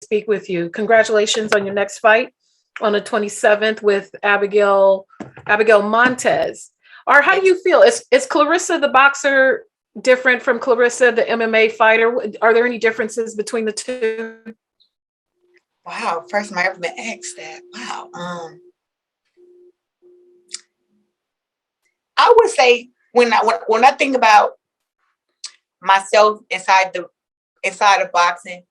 speak with you. Congratulations on your next fight on the 27th with Abigail Montez. Or how do you feel? Is Claressa the boxer different from Claressa the MMA fighter? Are there any differences between the two? Wow, first time I ever been asked that. Wow. I would say when I think about myself inside of boxing,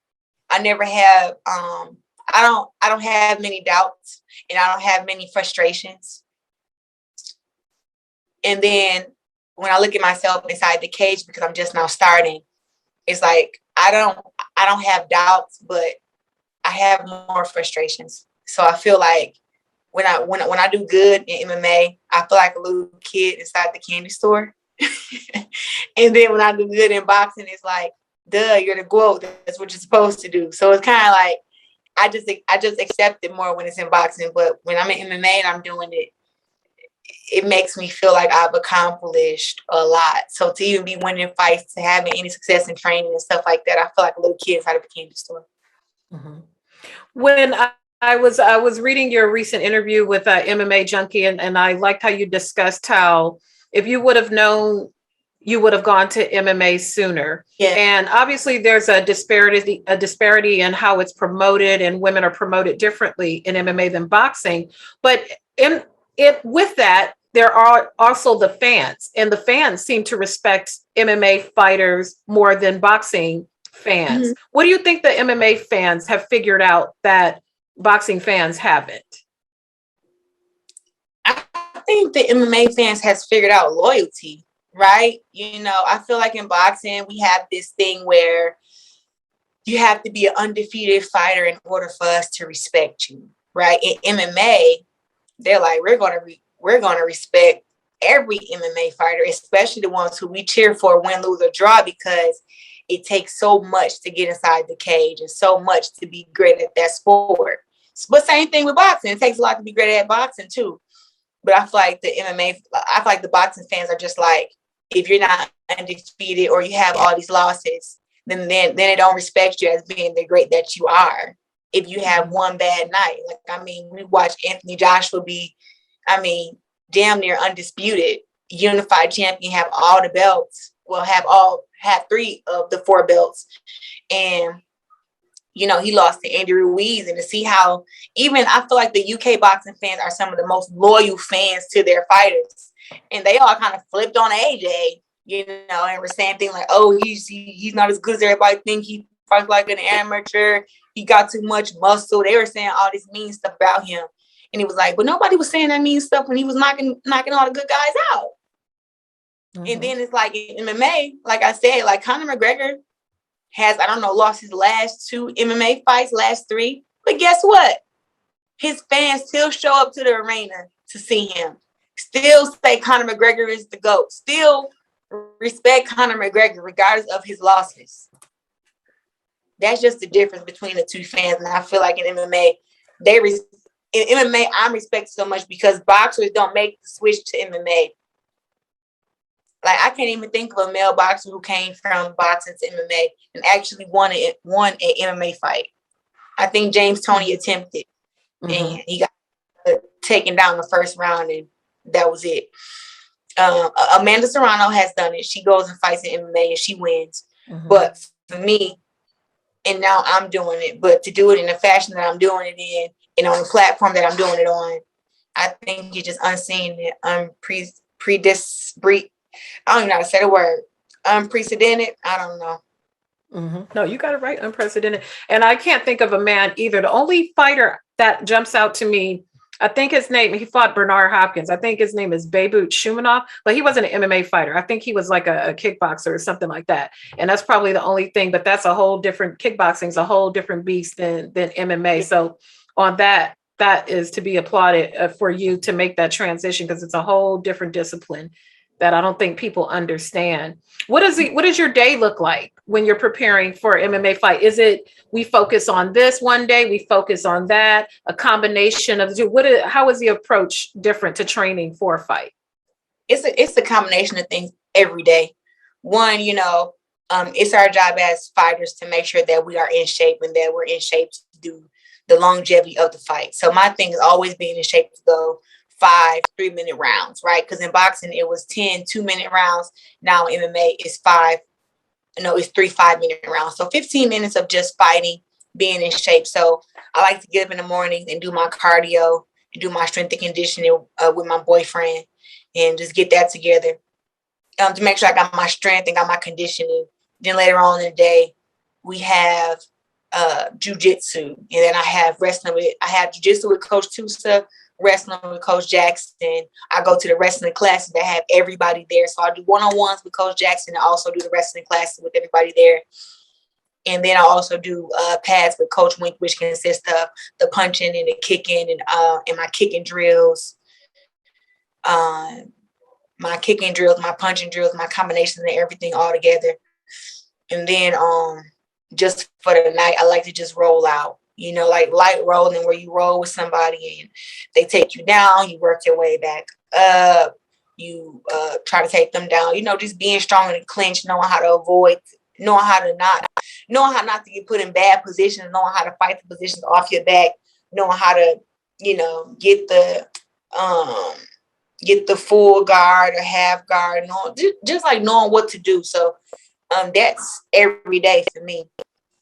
I never have I don't have many doubts and I don't have many frustrations. And then when I look at myself inside the cage, because I'm just now starting, it's like I don't have doubts, but I have more frustrations. So I feel like when I do good in MMA, I feel like a little kid inside the candy store. And then when I do good in boxing, it's like, duh, you're the GOAT. That's what you're supposed to do. So it's kind of like I just accept it more when it's in boxing. But when I'm in MMA and I'm doing it, it makes me feel like I've accomplished a lot. So to even be winning fights, to having any success in training and stuff like that, I feel like a little kid inside of a candy store. Mm-hmm. When I was reading your recent interview with MMA Junkie, and I liked how you discussed how if you would have known, you would have gone to MMA sooner. Yeah. And obviously there's a disparity in how it's promoted, and women are promoted differently in MMA than boxing. But with that, there are also the fans, and the fans seem to respect MMA fighters more than boxing fans. Mm-hmm. What do you think the MMA fans have figured out that boxing fans haven't? I think the MMA fans has figured out loyalty, right? You know, I feel like in boxing, we have this thing where you have to be an undefeated fighter in order for us to respect you, right? In MMA, they're like, we're going to respect every MMA fighter, especially the ones who we cheer for, win, lose, or draw, because it takes so much to get inside the cage and so much to be great at that sport. But same thing with boxing. It takes a lot to be great at boxing too. But I feel like the boxing fans are just like, if you're not undefeated or you have all these losses, then they don't respect you as being the great that you are. If you have one bad night, we watched Anthony Joshua be, damn near undisputed, unified champion, have all the belts. Well, have 3 of the 4 belts, and he lost to Andy Ruiz. And to see how even I feel like the UK boxing fans are some of the most loyal fans to their fighters, and they all kind of flipped on AJ, and were saying things like, "Oh, he's not as good as everybody think. He fights like an amateur. He got too much muscle." They were saying all this mean stuff about him, and he was like, "But nobody was saying that mean stuff when he was knocking all the good guys out." Mm-hmm. And then it's like in MMA, like I said, like Conor McGregor has, lost his last 2 MMA fights, last 3. But guess what? His fans still show up to the arena to see him. Still say Conor McGregor is the GOAT. Still respect Conor McGregor regardless of his losses. That's just the difference between the 2 fans. And I feel like in MMA, I'm respected so much because boxers don't make the switch to MMA. Like, I can't even think of a male boxer who came from boxing to MMA and actually won an MMA fight. I think James Toney attempted, and he got taken down the first round, and that was it. Amanda Serrano has done it. She goes and fights in MMA, and she wins. Mm-hmm. But for me, and now I'm doing it, but to do it in the fashion that I'm doing it in, and on the platform that I'm doing it on, I think you're just unseen and I don't even know how to say the word. Unprecedented. I don't know. Mm-hmm. No, you got it right. Unprecedented. And I can't think of a man either. The only fighter that jumps out to me, I think his name, he fought Bernard Hopkins. I think his name is Beirut Shumanov, but he wasn't an MMA fighter. I think he was like a kickboxer or something like that. And that's probably the only thing, but that's a whole different, kickboxing is a whole different beast than MMA. So on that is to be applauded for you to make that transition, because it's a whole different discipline that I don't think people understand. What does your day look like when you're preparing for an MMA fight? Is it we focus on this one day, we focus on that, a combination of how is the approach different to training for a fight? It's a combination of things every day. One, it's our job as fighters to make sure that we are in shape and that we're in shape to to do the longevity of the fight. So my thing is always being in shape to go 5 3-minute rounds, right? Because in boxing it was 10 2-minute rounds. Now in MMA it's 3 5-minute rounds. So 15 minutes of just fighting, being in shape. So I like to get up in the morning and do my cardio and do my strength and conditioning with my boyfriend and just get that together to make sure I got my strength and got my conditioning. Then later on in the day, we have jiu-jitsu. And then I have jiu-jitsu with Coach Tusa, wrestling with Coach Jackson. I go to the wrestling classes that have everybody there. So I do one-on-ones with Coach Jackson and also do the wrestling classes with everybody there. And then I also do pads with Coach Wink, which consists of the punching and the kicking and my kicking drills. My kicking drills, my punching drills, my combinations and everything all together. And then just for the night, I like to just roll out, like light rolling where you roll with somebody and they take you down, you work your way back up, you try to take them down, just being strong in the clinch, knowing how to avoid, knowing how not to get put in bad positions, knowing how to fight the positions off your back, knowing how to, get the full guard or half guard, just like knowing what to do. So that's every day for me.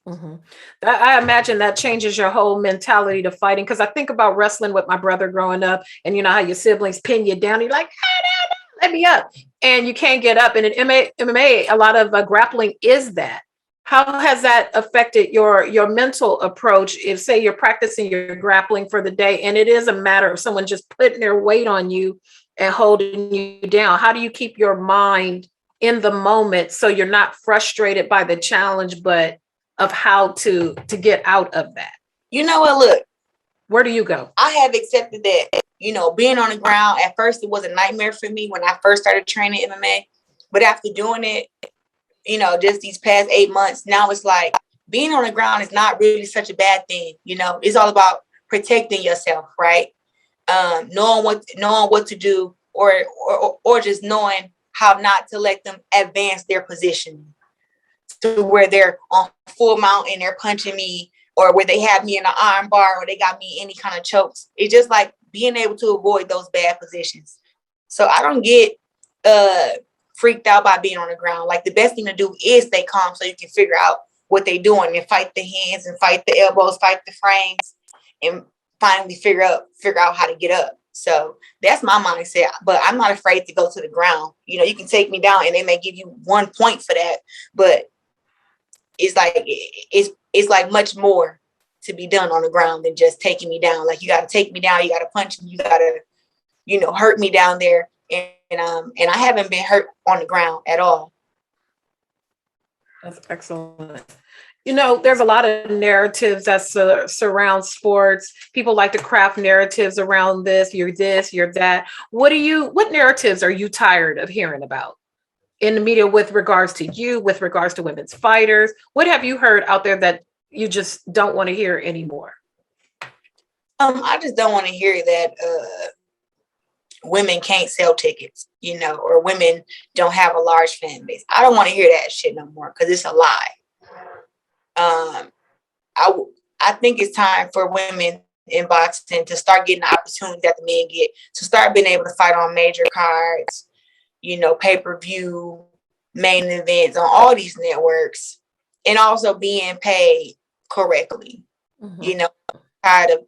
Mm-hmm. I imagine that changes your whole mentality to fighting, because I think about wrestling with my brother growing up, and you know how your siblings pin you down. You're like, no, let me up, and you can't get up. And in MMA, a lot of grappling is that. How has that affected your mental approach? If, say, you're practicing your grappling for the day, and it is a matter of someone just putting their weight on you and holding you down, how do you keep your mind in the moment so you're not frustrated by the challenge, but of how to get out of that? You know what? Look, where do you go? I have accepted that, being on the ground, at first it was a nightmare for me when I first started training MMA. But after doing it, just these past 8 months, now it's like being on the ground is not really such a bad thing. It's all about protecting yourself, right? Knowing what to do or just knowing how not to let them advance their position to where they're on full mount and they're punching me, or where they have me in an arm bar, or they got me any kind of chokes. It's just like being able to avoid those bad positions. So I don't get freaked out by being on the ground. Like, the best thing to do is stay calm so you can figure out what they're doing and fight the hands and fight the elbows, fight the frames, and finally figure out how to get up. So that's my mindset. But I'm not afraid to go to the ground. You can take me down and they may give you 1 point for that, but it's like much more to be done on the ground than just taking me down. Like, you got to take me down, you got to punch me, you got to hurt me down there, and I haven't been hurt on the ground at all. That's excellent. There's a lot of narratives that surround sports. People like to craft narratives around this, you're that. What narratives are you tired of hearing about in the media with regards to women's fighters? What have you heard out there that you just don't want to hear anymore? I just don't want to hear that women can't sell tickets, or women don't have a large fan base. I don't want to hear that shit no more, because it's a lie. I think it's time for women in boxing to start getting the opportunities that the men get, to start being able to fight on major cards, pay-per-view, main events on all these networks, and also being paid correctly. Mm-hmm. Tired of,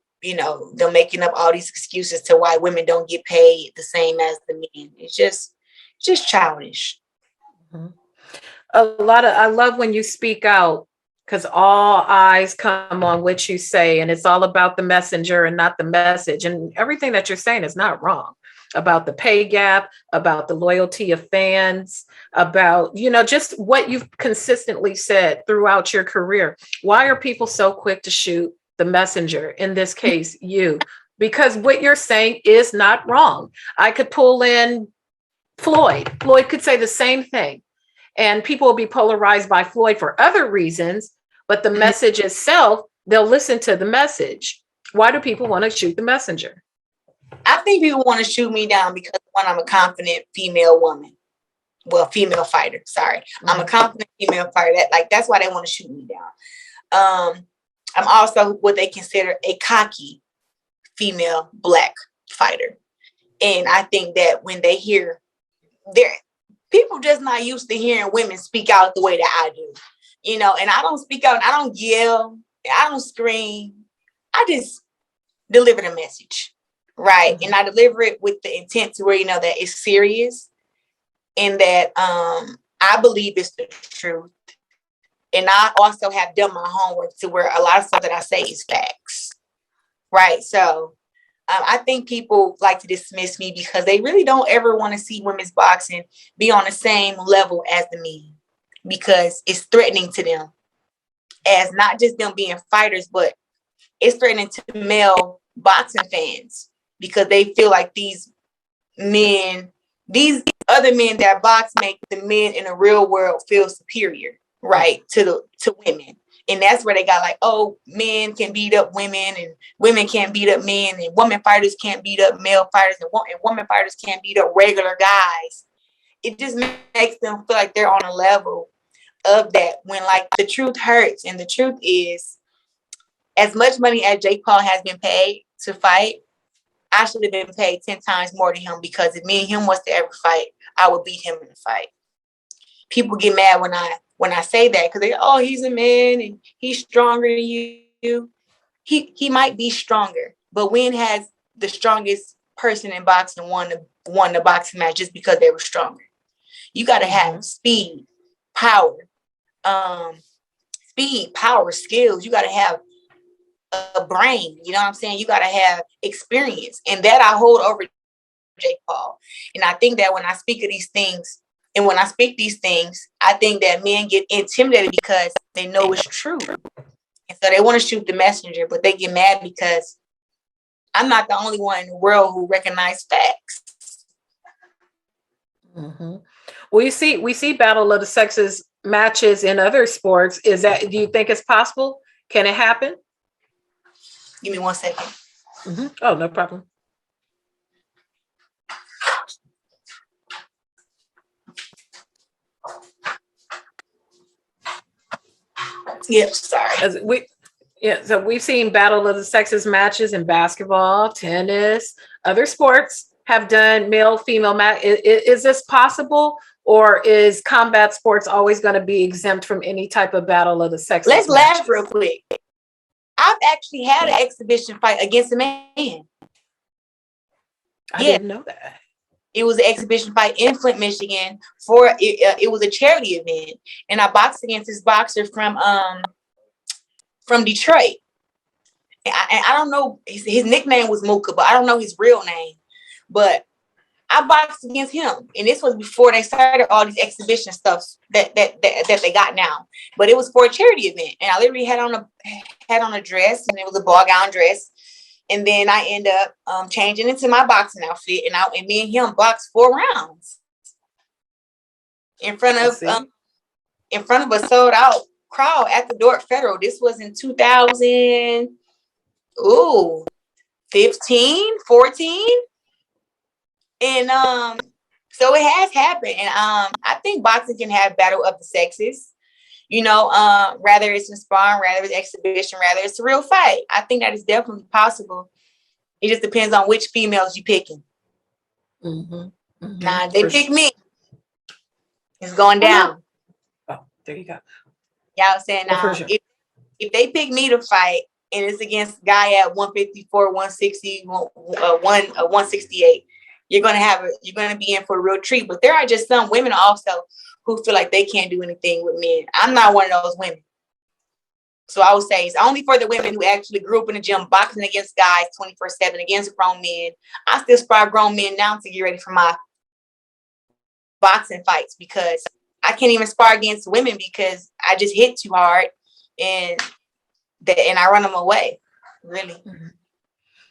them making up all these excuses to why women don't get paid the same as the men. It's just childish. Mm-hmm. I love when you speak out, because all eyes come on what you say, and it's all about the messenger and not the message. And everything that you're saying is not wrong about the pay gap, about the loyalty of fans, about, just what you've consistently said throughout your career. Why are people so quick to shoot the messenger? In this case, you, because what you're saying is not wrong. I could pull in Floyd. Floyd could say the same thing, and people will be polarized by Floyd for other reasons, but the message itself, they'll listen to the message. Why do people want to shoot the messenger? I think people want to shoot me down because, one, I'm a confident female woman. Well, female fighter, sorry. Mm-hmm. I'm a confident female fighter. That's why they want to shoot me down. I'm also what they consider a cocky female Black fighter. And I think that when they hear their people just not used to hearing women speak out the way that I do, and I don't speak out, I don't yell, I don't scream. I just deliver the message, right? Mm-hmm. And I deliver it with the intent to where, that it's serious and that I believe it's the truth. And I also have done my homework to where a lot of stuff that I say is facts, right? So I think people like to dismiss me because they really don't ever want to see women's boxing be on the same level as the men, because it's threatening to them as not just them being fighters, but it's threatening to male boxing fans because they feel like these other men that box make the men in the real world feel superior, right, to women. And that's where they got like, oh, men can beat up women and women can't beat up men, and women fighters can't beat up male fighters, and women fighters can't beat up regular guys. It just makes them feel like they're on a level of that when like the truth hurts. And the truth is, as much money as Jake Paul has been paid to fight, I should have been paid 10 times more to him, because if me and him was to ever fight, I would beat him in the fight. People get mad when I say that because they, oh, he's a man and he's stronger than you. He might be stronger, but when has the strongest person in boxing won the boxing match just because they were stronger? You got to have speed, power, skills. You got to have a brain. You know what I'm saying? You got to have experience, and that I hold over Jake Paul. And I think that when I speak of these things, and when I speak these things, I think that men get intimidated because they know it's true. And so they want to shoot the messenger, but they get mad because I'm not the only one in the world who recognize facts. Mm-hmm. We see battle of the sexes matches in other sports. Do you think it's possible? Can it happen? Give me 1 second. Mm-hmm. Oh, no problem. Yep, sorry. So we've seen battle of the sexes matches in basketball, tennis, other sports have done male-female match. Is this possible, or is combat sports always going to be exempt from any type of battle of the sexes? Let's laugh real quick. I've actually had an exhibition fight against a man. I didn't know that. It was an exhibition fight in Flint, Michigan. It was a charity event, and I boxed against this boxer from Detroit. And I don't know, his nickname was Mooka, but I don't know his real name. But I boxed against him, and this was before they started all these exhibition stuff that they got now. But it was for a charity event, and I literally had on a dress, and it was a ball gown dress. And then I end up changing into my boxing outfit, and me and him boxed 4 rounds in front of a sold out crowd at the Dork Federal. This was in 2015, 14, and so it has happened. And I think boxing can have battle of the sexes. Rather it's in sparring, rather it's exhibition, rather it's a real fight. I think that is definitely possible. It just depends on which females you picking. Mm-hmm. Mm-hmm. Nah, they pick me. It's going down. Oh, there you go. Yeah, I was saying now, sure. if they pick me to fight and it's against a guy at 154, 160, 168, you're gonna be in for a real treat. But there are just some women also who feel like they can't do anything with men. I'm not one of those women. So I would say it's only for the women who actually grew up in the gym boxing against guys 24/7 against grown men. I still spar grown men now to get ready for my boxing fights, because I can't even spar against women because I just hit too hard and I run them away. Really. Mm-hmm.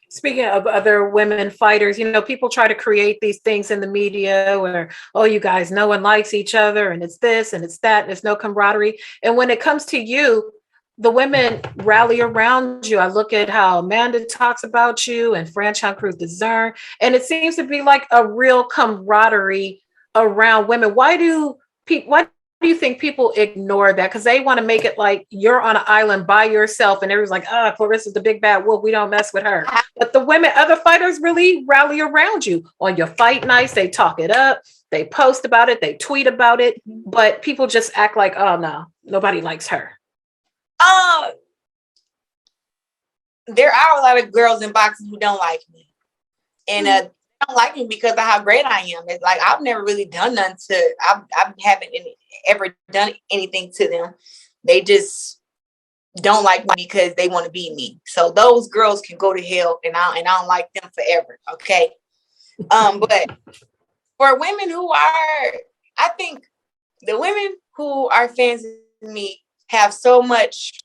Speaking of other women fighters, people try to create these things in the media where, oh, you guys, no one likes each other, and it's this and it's that, and there's no camaraderie. And when it comes to you, the women rally around you. I look at how Amanda talks about you and Franchon Cruz Dezern, and it seems to be like a real camaraderie around women. Why do do you think people ignore that? Because they want to make it like you're on an island by yourself and everyone's like, ah, Clarissa's the big bad wolf. We don't mess with her. But the women, other fighters really rally around you on your fight nights. They talk it up. They post about it. They tweet about it. But people just act like, oh, no, nobody likes her. There are a lot of girls in boxing who don't like me. And they don't like me because of how great I am. It's like I've never really done nothing to. I haven't ever done anything to them. They just don't like me because they want to be me. So those girls can go to hell, and I don't like them forever. Okay. But for women who are, I think the women who are fans of me have so much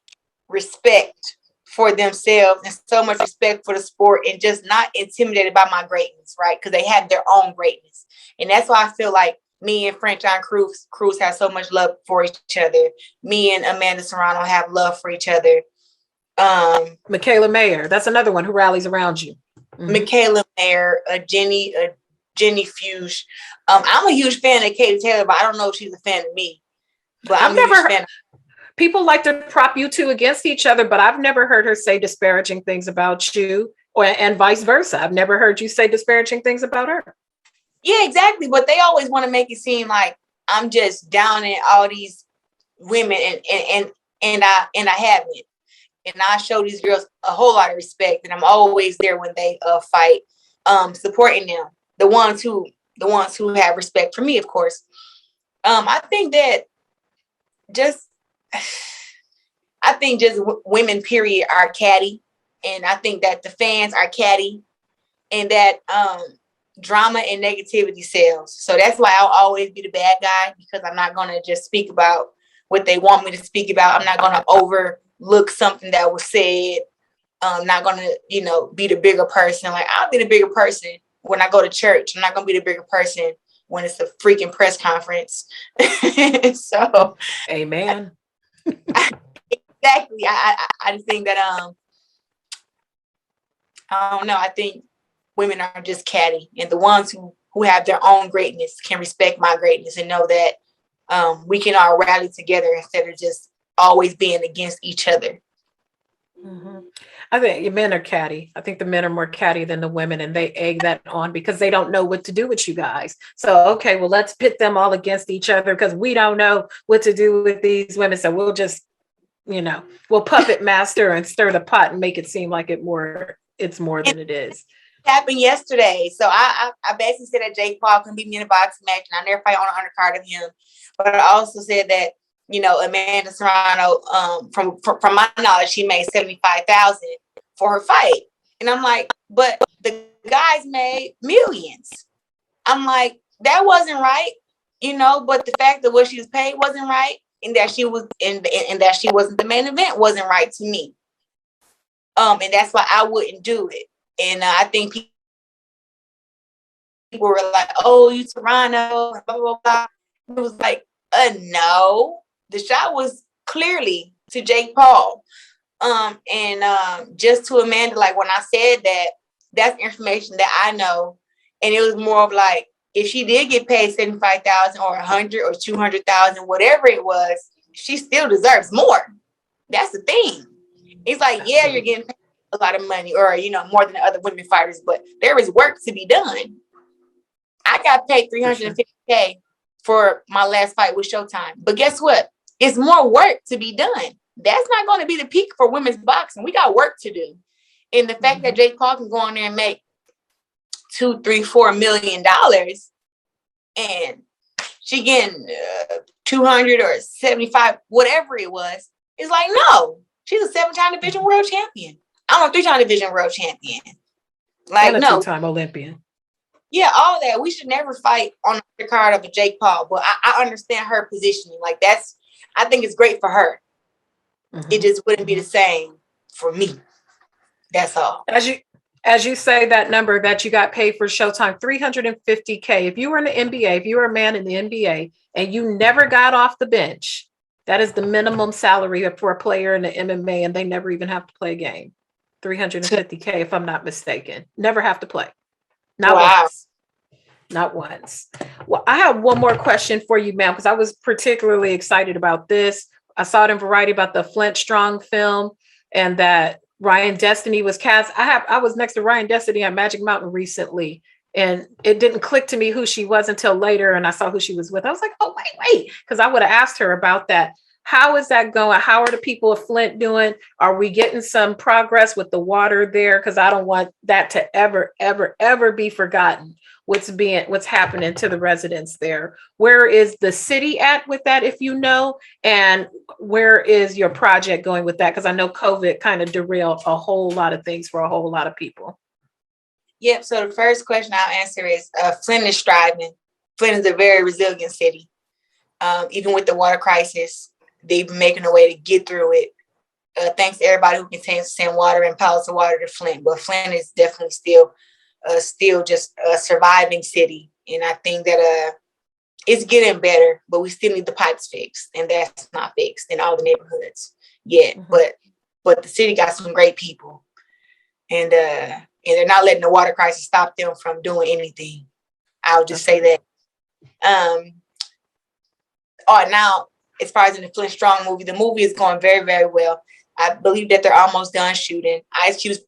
respect for themselves and so much respect for the sport and just not intimidated by my greatness, right? Because they have their own greatness. And that's why I feel like me and Flint Strong Cruz have so much love for each other. Me and Amanda Serrano have love for each other. Michaela Mayer, that's another one who rallies around you. Mm-hmm. Michaela Mayer, Jenny Fuge. I'm a huge fan of Katie Taylor, but I don't know if she's a fan of me. But I'm never a huge fan of people like to prop you two against each other, but I've never heard her say disparaging things about you, and vice versa. I've never heard you say disparaging things about her. Yeah, exactly. But they always want to make it seem like I'm just down in all these women, and I haven't. And I show these girls a whole lot of respect, and I'm always there when they fight, supporting them. The ones who have respect for me, of course. I think just women, period, are catty. And I think that the fans are catty, and that drama and negativity sells. So that's why I'll always be the bad guy, because I'm not going to just speak about what they want me to speak about. I'm not going to overlook something that was said. I'm not going to, be the bigger person. Like, I'll be the bigger person when I go to church. I'm not going to be the bigger person when it's a freaking press conference. So, amen. Exactly. I just think that I don't know. I think women are just catty, and the ones who have their own greatness can respect my greatness and know that we can all rally together instead of just always being against each other. Mm-hmm. I think men are catty. I think the men are more catty than the women, and they egg that on because they don't know what to do with you guys. So, okay, well, let's pit them all against each other because we don't know what to do with these women. So we'll just, we'll puppet master and stir the pot and make it seem like it's more than it is. Happened yesterday. So I basically said that Jake Paul can beat me in a boxing match, and I never fight on an undercard of him. But I also said that, Amanda Serrano, from my knowledge, she made $75,000 for her fight. And I'm like, but the guys made millions. I'm like, that wasn't right, but the fact that what she was paid wasn't right, and that she was and that she wasn't the main event wasn't right to me. And that's why I wouldn't do it. And I think people were like, oh, you Serrano, blah, blah, blah. It was like, no. The shot was clearly to Jake Paul. Just to Amanda, like when I said that, that's information that I know. And it was more of like, if she did get paid $75,000 or $100,000 or $200,000, whatever it was, she still deserves more. That's the thing. It's like, yeah, you're getting paid a lot of money, or more than the other women fighters, but there is work to be done. I got paid $350K for my last fight with Showtime, but guess what? It's more work to be done. That's not going to be the peak for women's boxing. We got work to do. And the fact that Jake Paul can go on there and make $2, $3, $4 million, and she getting 200 or 75, whatever it was, it's like, no, she's a 7-time division world champion. I'm a 3-time division world champion. Like, and a no. 2-time Olympian. Yeah, all that. We should never fight on the card of a Jake Paul, but I understand her positioning. Like, I think it's great for her. Mm-hmm. It just wouldn't be the same for me. That's all. As you say that number that you got paid for Showtime, $350K. If you were in the NBA, if you were a man in the NBA and you never got off the bench, that is the minimum salary for a player in the MMA, and they never even have to play a game. $350K, if I'm not mistaken. Never have to play. Not once. Not once. Well, I have one more question for you, ma'am, because I was particularly excited about this. I saw it in Variety about the Flint Strong film and that Ryan Destiny was cast. I was next to Ryan Destiny at Magic Mountain recently, and it didn't click to me who she was until later, and I saw who she was with. I was like, oh, wait, because I would have asked her about that. How is that going? How are the people of Flint doing? Are we getting some progress with the water there? Because I don't want that to ever be forgotten. What's happening to the residents there? Where is the city at with that, if you know? And where is your project going with that? Because I know COVID kind of derailed a whole lot of things for a whole lot of people. Yep. So the first question I'll answer is Flint is striving. Flint is a very resilient city. Even with the water crisis, they've been making a way to get through it. Thanks to everybody who continues to send water and pallets of water to Flint. But Flint is definitely still just a surviving city. And I think that it's getting better, but we still need the pipes fixed. And that's not fixed in all the neighborhoods yet. Mm-hmm. But the city got some great people. And they're not letting the water crisis stop them from doing anything. I'll just say that. Now, as far as in the Flint Strong movie, the movie is going very, very well. I believe that they're almost done shooting. Ice Cube's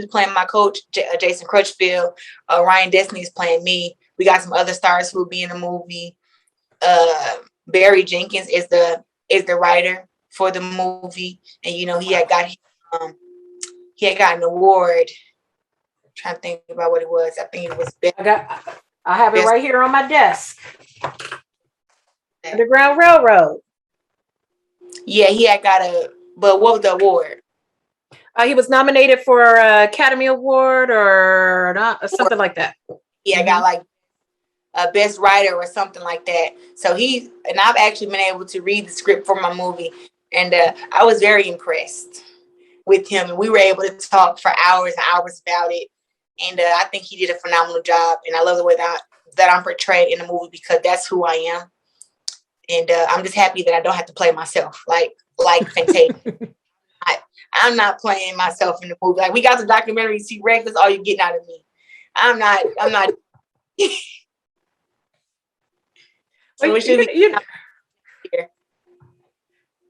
playing my coach, Jason Crutchfield. Ryan Destiny is playing me. We got some other stars who will be in the movie. Barry Jenkins is the writer for the movie, and he had got an award. I'm trying to think about what it was. I think it was. I have it right here on my desk. Underground Railroad. Yeah, he had got but what was the award? He was nominated for an Academy Award or not, something like that. Yeah, got like a best writer or something like that. So I've actually been able to read the script for my movie, and I was very impressed with him. And we were able to talk for hours and hours about it. And I think he did a phenomenal job. And I love the way that I'm portrayed in the movie because that's who I am. And I'm just happy that I don't have to play myself like Fantasia. I'm not playing myself in the movie. Like, we got the documentary T-Rex, that's all you're getting out of me. I'm not.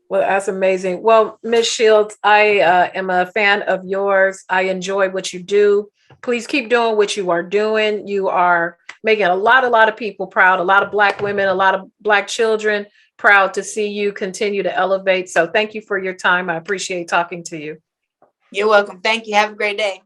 Well, that's amazing. Well, Ms. Shields, I am a fan of yours. I enjoy what you do. Please keep doing what you are doing. You are making a lot of people proud, a lot of Black women, a lot of Black children proud to see you continue to elevate. So thank you for your time. I appreciate talking to you. You're welcome. Thank you. Have a great day.